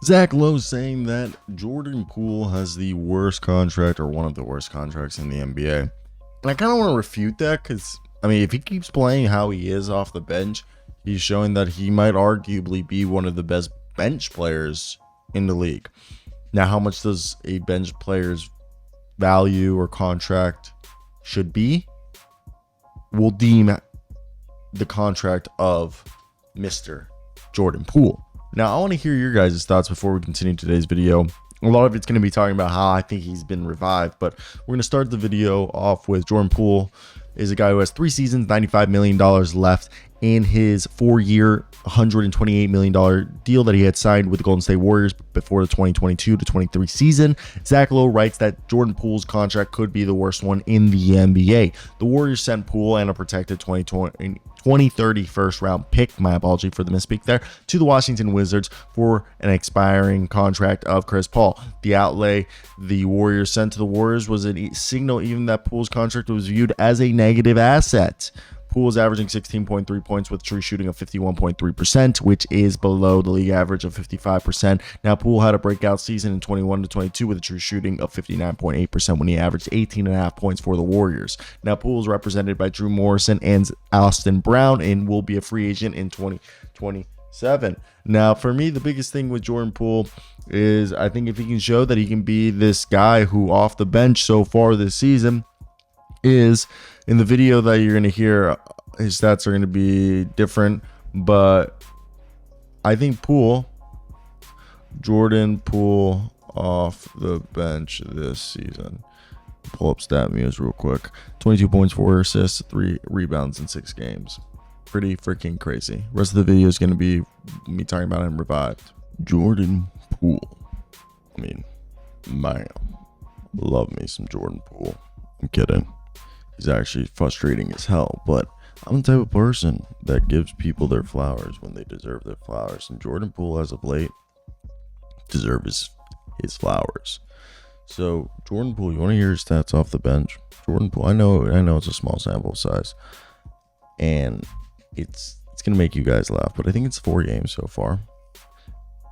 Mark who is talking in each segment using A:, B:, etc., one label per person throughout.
A: Zach Lowe saying that Jordan Poole has the worst contract or one of the worst contracts in the NBA. And I kind of want to refute that because, I mean, if he keeps playing how he is off the bench, he's showing that he might arguably be one of the best bench players in the league. Now, how much does a bench player's value or contract should be? We'll deem the contract of Mr. Jordan Poole. Now, I want to hear your guys' thoughts before we continue today's video. A lot of it's going to be talking about how I think he's been revived, but we're going to start the video off with Jordan Poole is a guy who has 3 seasons, $95 million left in his 4-year, $128 million deal that he had signed with the Golden State Warriors before the 2022 to 23 season. Zach Lowe writes that Jordan Poole's contract could be the worst one in the NBA. The Warriors sent Poole and a protected 2030 first round pick, my apology for the misspeak there, to the Washington Wizards for an expiring contract of Chris Paul. The outlay the Warriors sent to the Warriors was a signal even that Poole's contract was viewed as a negative asset. Poole is averaging 16.3 points with true shooting of 51.3%, which is below the league average of 55%. Now, Poole had a breakout season in 21 to 22 with a true shooting of 59.8% when he averaged 18.5 points for the Warriors. Now, Poole is represented by Drew Morrison and Austin Brown and will be a free agent in 2027. Now, for me, the biggest thing with Jordan Poole is I think if he can show that he can be this guy who off the bench so far this season is in the video that you're going to hear, his stats are going to be different, but I think Jordan Poole off the bench this season. Pull up stat muse real quick. 22 points, 4 assists, 3 rebounds in 6 games. Pretty freaking crazy. Rest of the video is going to be me talking about him revived. Jordan Poole. I mean, man, love me some Jordan Poole. I'm kidding. He's actually frustrating as hell, but I'm the type of person that gives people their flowers when they deserve their flowers. And Jordan Poole, as of late, deserves his flowers. So, Jordan Poole, you want to hear his stats off the bench? Jordan Poole, I know it's a small sample size, and it's gonna make you guys laugh, but I think it's 4 games so far.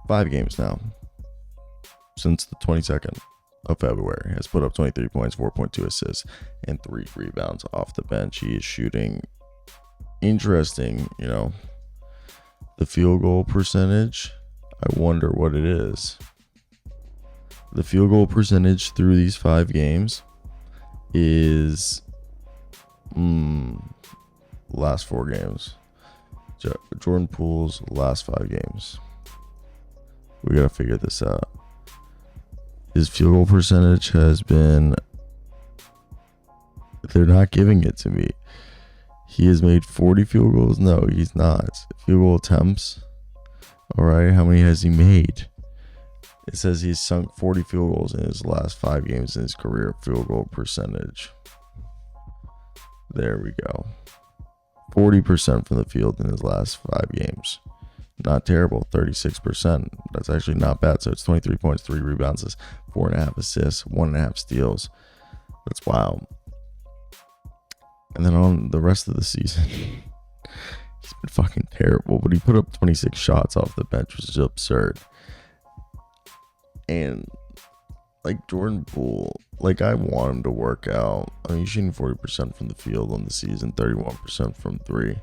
A: 5 games now since the 22nd of February. Has put up 23 points, 4.2 assists, and 3 rebounds off the bench. He is shooting interesting, the field goal percentage. I wonder what it is. The field goal percentage through these 5 games is last 4 games. Jordan Poole's last 5 games. We gotta figure this out. His field goal percentage has been, they're not giving it to me. He has made 40 field goals. No, he's not. Field goal attempts. All right. How many has he made? It says he's sunk 40 field goals in his last 5 games in his career field goal percentage. There we go. 40% from the field in his last 5 games. Not terrible. 36%. That's actually not bad. So it's 23 points, 3 rebounds, 4.5 assists, 1.5 steals. That's wild. And then on the rest of the season, he's been fucking terrible. But he put up 26 shots off the bench, which is absurd. And like Jordan Poole, like I want him to work out. I mean, he's shooting 40% from the field on the season, 31% from 3.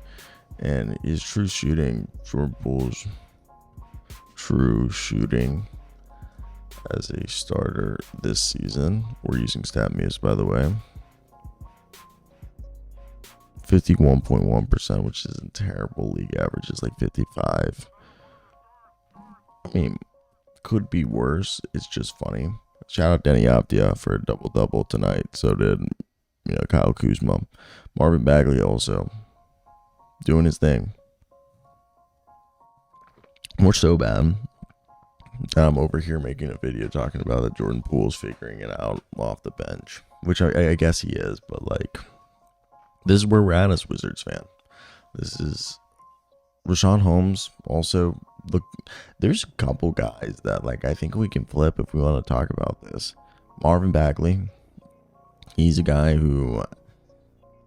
A: And his true shooting, Jordan Poole's true shooting as a starter this season, we're using StatMuse, by the way, 51.1%, which isn't terrible. League average is like 55. I mean, could be worse. It's just funny. Shout out Denny Avdia for a double-double tonight. So did, Kyle Kuzma. Marvin Bagley also doing his thing. More so bad that I'm over here making a video talking about that Jordan Poole's figuring it out off the bench, which I guess he is, but like, this is where we're at as Wizards fan. This is Rashawn Holmes. Also, look, there's a couple guys that like I think we can flip if we want to talk about this. Marvin Bagley, he's a guy who,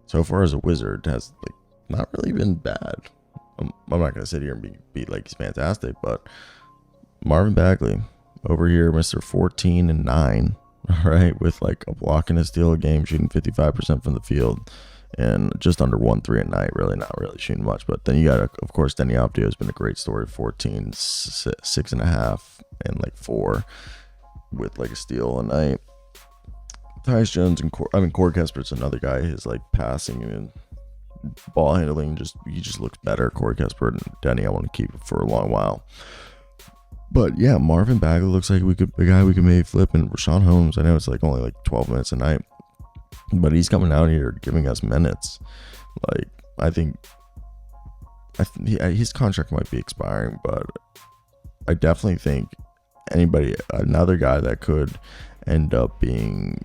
A: so far as a Wizard, has like not really been bad. I'm not gonna sit here and be like he's fantastic, but Marvin Bagley over here, Mr. 14 and 9, all right, with like a block and a steal a game, shooting 55% from the field, and just under 1-3 at night. Really not really shooting much. But then you got, of course, Denny Avdija has been a great story. 14, 6.5, and like 4 with like a steal a night. Tyus Jones and Corey Kesper's another guy. His like passing and ball handling he just looks better. Corey Kesper and Denny, I want to keep for a long while. But yeah, Marvin Bagley looks like a guy we could maybe flip. And Rashawn Holmes, I know it's like only like 12 minutes a night, but he's coming out here giving us minutes. Like I think his contract might be expiring, but I definitely think another guy that could end up being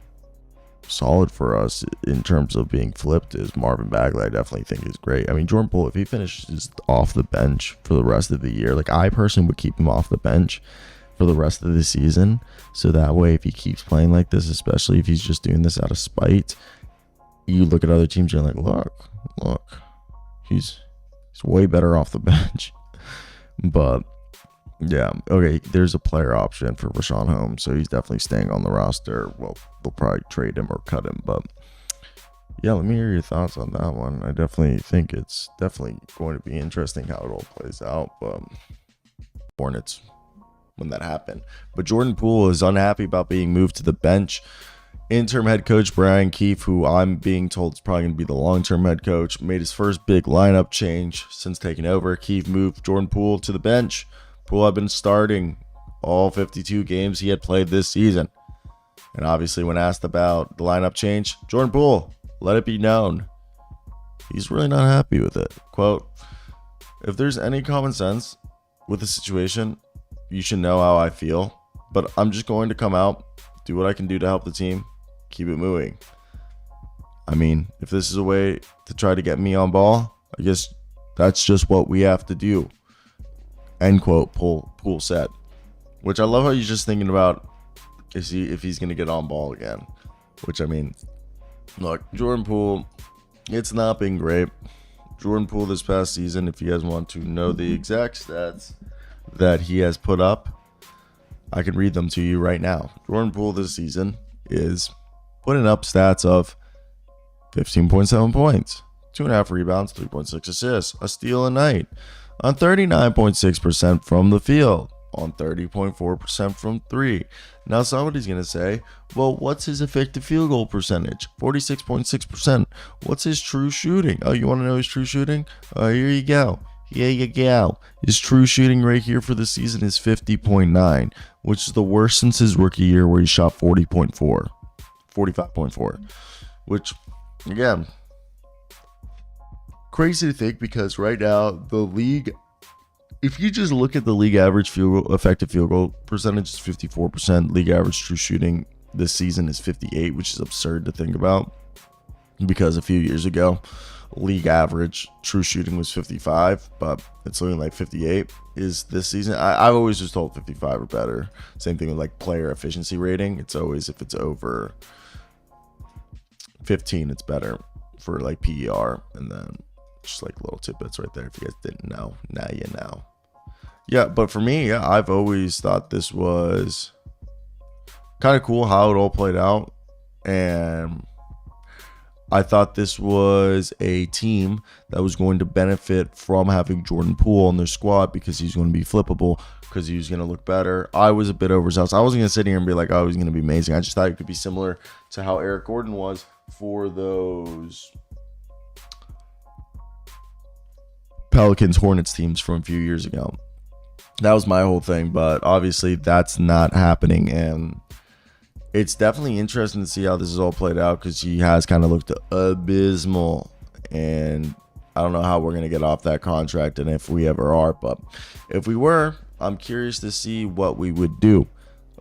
A: solid for us in terms of being flipped is Marvin Bagley. I definitely think is great. I mean, Jordan Poole, if he finishes off the bench for the rest of the year, like I personally would keep him off the bench for the rest of the season, so that way if he keeps playing like this, especially if he's just doing this out of spite, you look at other teams and you're like, look, he's way better off the bench. But yeah, okay, there's a player option for Rashawn Holmes, so he's definitely staying on the roster. Well, they'll probably trade him or cut him, but yeah, let me hear your thoughts on that one. I definitely think it's definitely going to be interesting how it all plays out. But Hornets, when that happened. But Jordan Poole is unhappy about being moved to the bench. Interim head coach Brian Keefe, who I'm being told is probably going to be the long-term head coach, made his first big lineup change since taking over. Keefe moved Jordan Poole to the bench. Poole had been starting all 52 games he had played this season. And obviously when asked about the lineup change, Jordan Poole let it be known he's really not happy with it. Quote, "If there's any common sense with the situation, you should know how I feel. But I'm just going to come out, do what I can do to help the team, keep it moving. I mean, if this is a way to try to get me on ball, I guess that's just what we have to do." End quote, Poole said. Which I love how he's just thinking about if he's going to get on ball again. Which, I mean, look, Jordan Poole, it's not been great. Jordan Poole this past season, if you guys want to know the exact stats that he has put up, I can read them to you right now. Jordan Poole this season is putting up stats of 15.7 points, 2.5 rebounds, 3.6 assists, a steal a night, on 39.6% from the field, on 30.4% from 3. Now somebody's going to say, well, what's his effective field goal percentage? 46.6%. What's his true shooting? Oh, you want to know his true shooting? Here you go. His true shooting right here for the season is 50.9, which is the worst since his rookie year where he shot 45.4, which, again, crazy to think because right now the league, if you just look at the league average effective field goal percentage is 54%. League average true shooting this season is 58, which is absurd to think about because a few years ago, league average true shooting was 55, but it's looking like 58 is this season. I've always just told 55 or better. Same thing with like player efficiency rating. It's always, if it's over 15, it's better for like PER. And then just like little tidbits right there. If you guys didn't know, now you know. Yeah, but for me, yeah, I've always thought this was kind of cool how it all played out. And I thought this was a team that was going to benefit from having Jordan Poole on their squad because he's going to be flippable, because he was going to look better. I was a bit overzealous. I wasn't going to sit here and be like, oh, he's going to be amazing. I just thought it could be similar to how Eric Gordon was for those Pelicans Hornets teams from a few years ago. That was my whole thing, but obviously that's not happening, and it's definitely interesting to see how this is all played out because he has kind of looked abysmal, and I don't know how we're going to get off that contract and if we ever are, but if we were, I'm curious to see what we would do.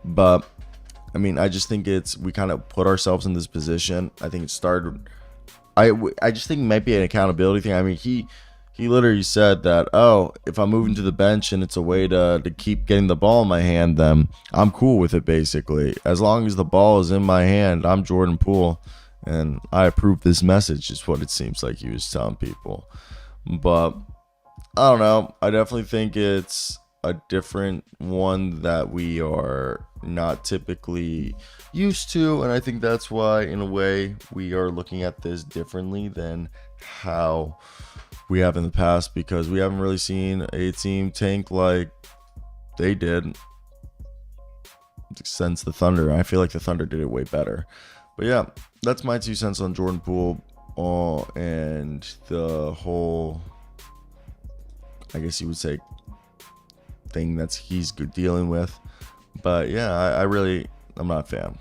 A: But I mean, I just think we kind of put ourselves in this position. I think it started, I just think it might be an accountability thing. I mean, he literally said that, oh, if I'm moving to the bench and it's a way to keep getting the ball in my hand, then I'm cool with it, basically. As long as the ball is in my hand, I'm Jordan Poole, and I approve this message, is what it seems like he was telling people. But I don't know. I definitely think it's a different one that we are not typically used to, and I think that's why in a way we are looking at this differently than how we have in the past, because we haven't really seen a team tank like they did since the Thunder. I feel like the Thunder did it way better. But yeah, that's my 2 cents on Jordan Poole and the whole, I guess you would say, thing that's he's dealing with. But yeah, I'm not a fan.